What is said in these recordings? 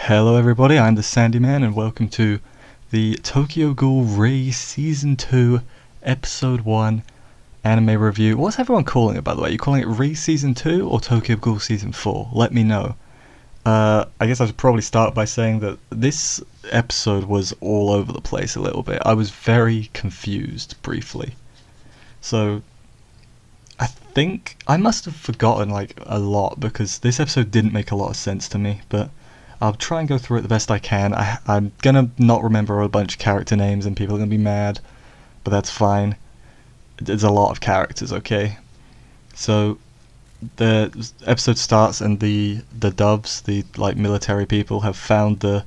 Hello everybody, I'm the Sandyman and welcome to the Tokyo Ghoul Re Season 2 Episode 1 anime review. What's everyone calling it, by the way? Are you calling it Re Season 2 or Tokyo Ghoul Season 4? Let me know. I guess I should probably start by saying that this episode was all over the place a little bit. I was very confused briefly. So I think I must have forgotten a lot because this episode didn't make a lot of sense to me, but I'll try and go through it the best I can. I'm gonna not remember a bunch of character names and people are gonna be mad, but that's fine. There's a lot of characters, okay? So the episode starts and the doves, the military people, have found the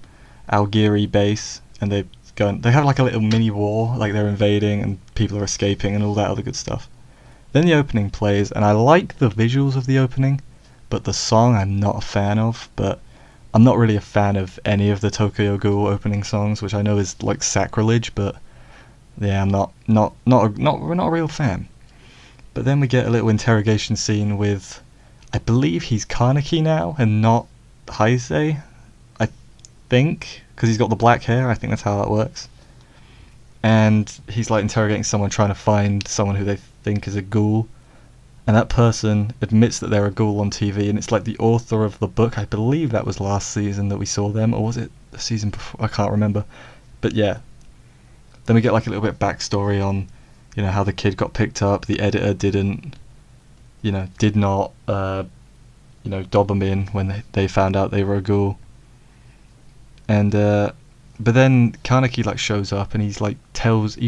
Algiri base and they have a little mini war, they're invading and people are escaping and all that other good stuff. Then the opening plays and I like the visuals of the opening, but the song I'm not a fan of. But I'm not really a fan of any of the Tokyo Ghoul opening songs, which I know is sacrilege, but yeah, I'm not a real fan. But then we get a little interrogation scene with, I believe he's Kaneki now and not Heisei, I think, because he's got the black hair. I think that's how that works. And he's interrogating someone, trying to find someone who they think is a ghoul. And that person admits that they're a ghoul on TV, and it's the author of the book. I believe that was last season that we saw them, or was it the season before? I can't remember. But yeah. Then we get a little bit of backstory on, how the kid got picked up. The editor did not, dob them in when they found out they were a ghoul. And, but then Kaneki shows up and he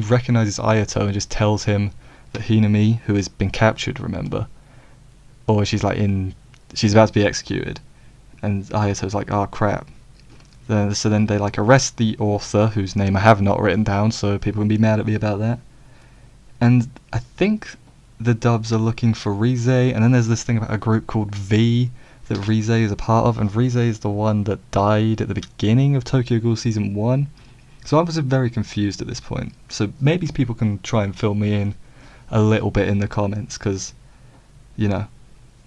recognizes Ayato and just tells him that Hinami, who has been captured, remember, or she's about to be executed, and Ayato's oh crap. So then they arrest the author, whose name I have not written down, so people can be mad at me about that. And I think the dubs are looking for Rize, and then there's this thing about a group called V that Rize is a part of, and Rize is the one that died at the beginning of Tokyo Ghoul Season 1. So I was very confused at this point. So maybe people can try and fill me in a little bit in the comments, because, And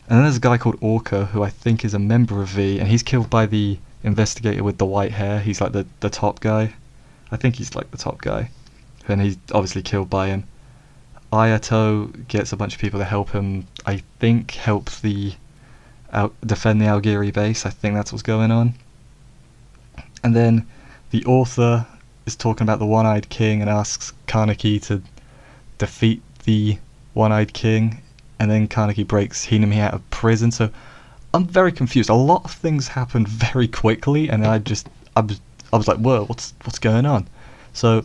then there's a guy called Orca, who I think is a member of V, and he's killed by the investigator with the white hair. He's the top guy. I think he's the top guy. And he's obviously killed by him. Ayato gets a bunch of people to help him, I think help defend the Algiri base. I think that's what's going on. And then the author is talking about the One-Eyed King and asks Kaneki to defeat the One-Eyed King, and then Kaneki breaks Hinami out of prison. So I'm very confused. A lot of things happened very quickly, and I was like, whoa, what's going on? So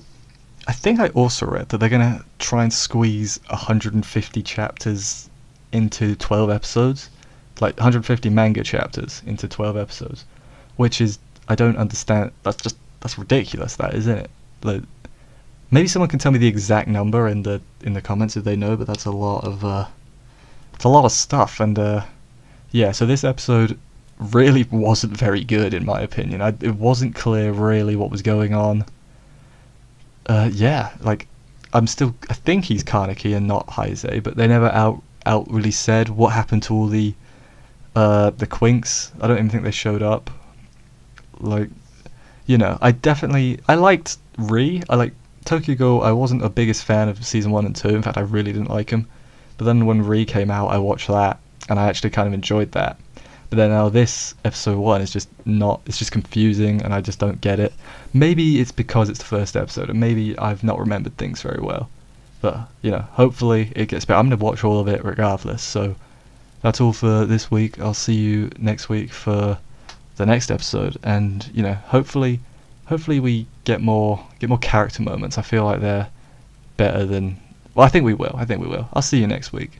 I think I also read that they're gonna try and squeeze 150 chapters into 12 episodes, 150 manga chapters into 12 episodes, which is, I don't understand. That's ridiculous. That, isn't it? Maybe someone can tell me the exact number in the comments if they know, but that's a lot of stuff. And yeah, so this episode really wasn't very good in my opinion. It wasn't clear really what was going on. Yeah, I think he's Kaneki and not Heisei, but they never out really said what happened to all the Quinks. I don't even think they showed up. I liked Ri. I liked Tokyo Ghoul. I wasn't the biggest fan of season 1 and 2. In fact, I really didn't like him. But then when Re came out, I watched that, and I actually kind of enjoyed that. But then now this episode 1 is it's just confusing, and I just don't get it. Maybe it's because it's the first episode, and maybe I've not remembered things very well. But, hopefully it gets better. I'm going to watch all of it regardless. So that's all for this week. I'll see you next week for the next episode. And, hopefully we get more character moments. I feel like they're better than... Well, I think we will. I'll see you next week.